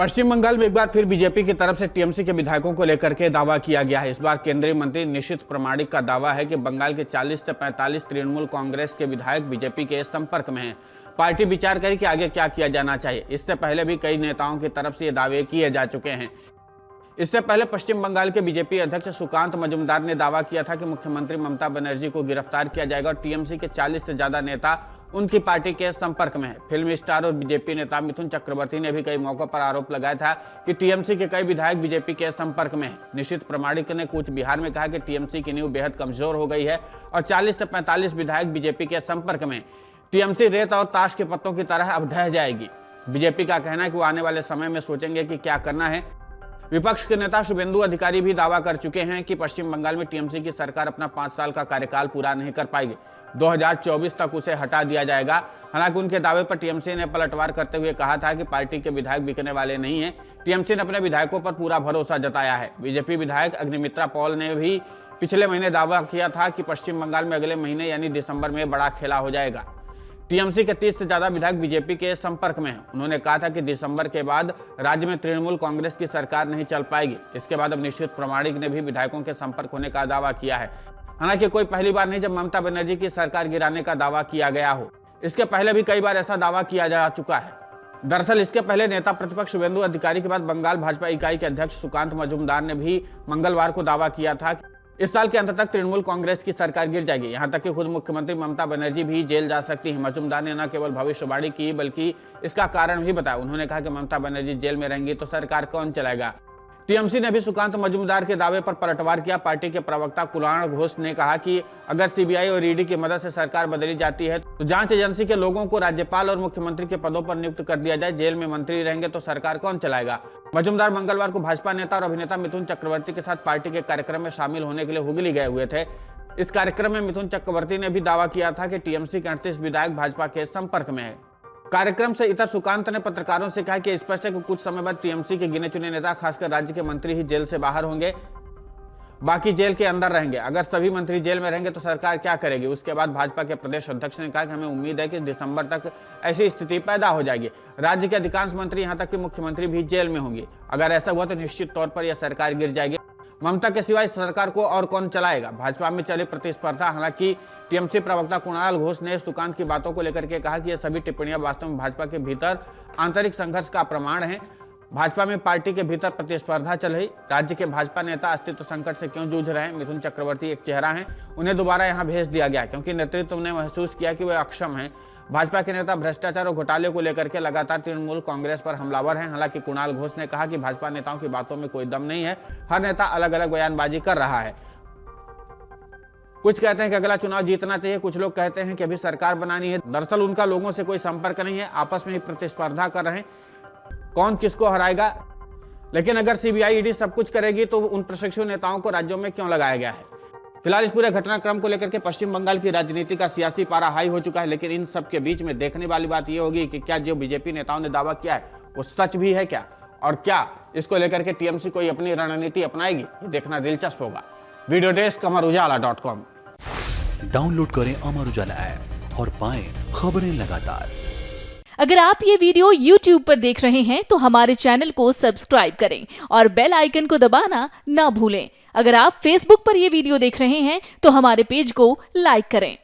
पश्चिम बंगाल में एक बार फिर बीजेपी की तरफ से टीएमसी के विधायकों को लेकर के दावा किया गया है। इस बार केंद्रीय मंत्री निशीथ प्रामाणिक का दावा है कि बंगाल के 40 से 45 तृणमूल कांग्रेस के विधायक बीजेपी के संपर्क में हैं। पार्टी विचार करे कि आगे क्या किया जाना चाहिए। इससे पहले भी कई नेताओं की तरफ से ये दावे किए जा चुके हैं। इससे पहले पश्चिम बंगाल के बीजेपी अध्यक्ष सुकांत मजूमदार ने दावा किया था कि मुख्यमंत्री ममता बनर्जी को गिरफ्तार किया जाएगा और टीएमसी के 40 से ज्यादा नेता उनकी पार्टी के संपर्क में है। फिल्म स्टार और बीजेपी नेता मिथुन चक्रवर्ती ने भी कई मौकों पर आरोप लगाया था कि टीएमसी के कई विधायक बीजेपी के संपर्क में हैं। निशीथ प्रामाणिक ने कूच बिहार में कहा कि टीएमसी की नींव बेहद कमजोर हो गई है और 40 से 45 विधायक बीजेपी के संपर्क में। टीएमसी रेत और ताश के पत्तों की तरह अब ढह जाएगी। बीजेपी का कहना है कि वो आने वाले समय में सोचेंगे कि क्या करना है। विपक्ष के नेता शुभेंदु अधिकारी भी दावा कर चुके हैं कि पश्चिम बंगाल में टीएमसी की सरकार अपना 5 साल का कार्यकाल पूरा नहीं कर पाएगी। 2024 तक उसे हटा दिया जाएगा। हालांकि उनके दावे पर टीएमसी ने पलटवार करते हुए कहा था कि पार्टी के विधायक बिकने वाले नहीं हैं। टीएमसी ने अपने विधायकों पर पूरा भरोसा जताया है। बीजेपी विधायक अग्निमित्रा पॉल ने भी पिछले महीने दावा किया था कि पश्चिम बंगाल में अगले महीने यानी दिसंबर में बड़ा खेला हो जाएगा। टीएमसी के 30 से ज्यादा विधायक बीजेपी के संपर्क में हैं। उन्होंने कहा था कि दिसंबर के बाद राज्य में तृणमूल कांग्रेस की सरकार नहीं चल पाएगी। इसके बाद अब निशीथ प्रामाणिक ने भी विधायकों के संपर्क होने का दावा किया है। हालांकि कोई पहली बार नहीं जब ममता बनर्जी की सरकार गिराने का दावा किया गया हो। इसके पहले भी कई बार ऐसा दावा किया जा चुका है। दरअसल इसके पहले नेता प्रतिपक्ष शुभेंदु अधिकारी के बाद बंगाल भाजपा इकाई के अध्यक्ष सुकांत मजूमदार ने भी मंगलवार को दावा किया था कि इस साल के अंत तक तृणमूल कांग्रेस की सरकार गिर जाएगी। यहां तक कि खुद मुख्यमंत्री ममता बनर्जी भी जेल जा सकती है। मजूमदार ने न केवल भविष्यवाणी की बल्कि इसका कारण भी बताया। उन्होंने कहा कि ममता बनर्जी जेल में रहेंगी तो सरकार कौन चलाएगा। टीएमसी ने भी सुकांत मजूमदार के दावे पर पलटवार किया। पार्टी के प्रवक्ता कुणाल घोष ने कहा कि अगर सीबीआई और ईडी की मदद से सरकार बदली जाती है तो जांच एजेंसी के लोगों को राज्यपाल और मुख्यमंत्री के पदों पर नियुक्त कर दिया जाए। जेल में मंत्री रहेंगे तो सरकार कौन चलाएगा। मजूमदार मंगलवार को भाजपा नेता और अभिनेता मिथुन चक्रवर्ती के साथ पार्टी के कार्यक्रम में शामिल होने के लिए हुगली गए हुए थे। इस कार्यक्रम में मिथुन चक्रवर्ती ने भी दावा किया था कि टीएमसी के 38 विधायक भाजपा के संपर्क में है। कार्यक्रम से इतर सुकांत ने पत्रकारों से कहा कि स्पष्ट है कि कुछ समय बाद टीएमसी के गिने चुने नेता खासकर राज्य के मंत्री ही जेल से बाहर होंगे, बाकी जेल के अंदर रहेंगे। अगर सभी मंत्री जेल में रहेंगे तो सरकार क्या करेगी। उसके बाद भाजपा के प्रदेश अध्यक्ष ने कहा कि हमें उम्मीद है कि दिसंबर तक ऐसी स्थिति पैदा हो जाएगी। राज्य के अधिकांश मंत्री यहां तक कि मुख्यमंत्री भी जेल में होंगे। अगर ऐसा हुआ तो निश्चित तौर पर यह सरकार गिर जाएगी। ममता के सिवाय सरकार को और कौन चलाएगा। भाजपा में चली प्रतिस्पर्धा। हालांकि टीएमसी प्रवक्ता कुणाल घोष ने सुकांत की बातों को लेकर के कहा कि ये सभी टिप्पणियां वास्तव में भाजपा के भीतर आंतरिक संघर्ष का प्रमाण है। भाजपा में पार्टी के भीतर प्रतिस्पर्धा चल रही। राज्य के भाजपा नेता अस्तित्व संकट से क्यों जूझ रहे हैं। मिथुन चक्रवर्ती एक चेहरा है, उन्हें दोबारा यहां भेज दिया गया क्योंकि नेतृत्व ने महसूस किया कि वे अक्षम हैं। भाजपा के नेता भ्रष्टाचार और घोटाले को लेकर के लगातार तृणमूल कांग्रेस पर हमलावर हैं। हालांकि कुणाल घोष ने कहा कि भाजपा नेताओं की बातों में कोई दम नहीं है। हर नेता अलग अलग बयानबाजी कर रहा है। कुछ कहते हैं कि अगला चुनाव जीतना चाहिए, कुछ लोग कहते हैं कि अभी सरकार बनानी है। दरअसल उनका लोगों से कोई संपर्क नहीं है, आपस में ही प्रतिस्पर्धा कर रहे हैं कौन किसको हराएगा। लेकिन अगर सीबीआई ईडी सब कुछ करेगी तो उन प्रशिक्षु नेताओं को राज्यों में क्यों लगाया गया है। फिलहाल इस पूरे घटनाक्रम को लेकर के पश्चिम बंगाल की राजनीति का सियासी पारा हाई हो चुका है। लेकिन इन सब के बीच में देखने वाली बात यह होगी कि क्या जो बीजेपी नेताओं ने दावा किया है वो सच भी है क्या, और क्या इसको लेकर के टीएमसी कोई अपनी रणनीति अपनाएगी, ये देखना दिलचस्प होगा। Video desk amarujala.com। डाउनलोड करें अमर उजाला ऐप और पाएं खबरें लगातार। अगर आप ये वीडियो YouTube पर देख रहे हैं तो हमारे चैनल को सब्सक्राइब करें और बेल आइकन को दबाना ना भूलें। अगर आप Facebook पर ये वीडियो देख रहे हैं तो हमारे पेज को लाइक करें।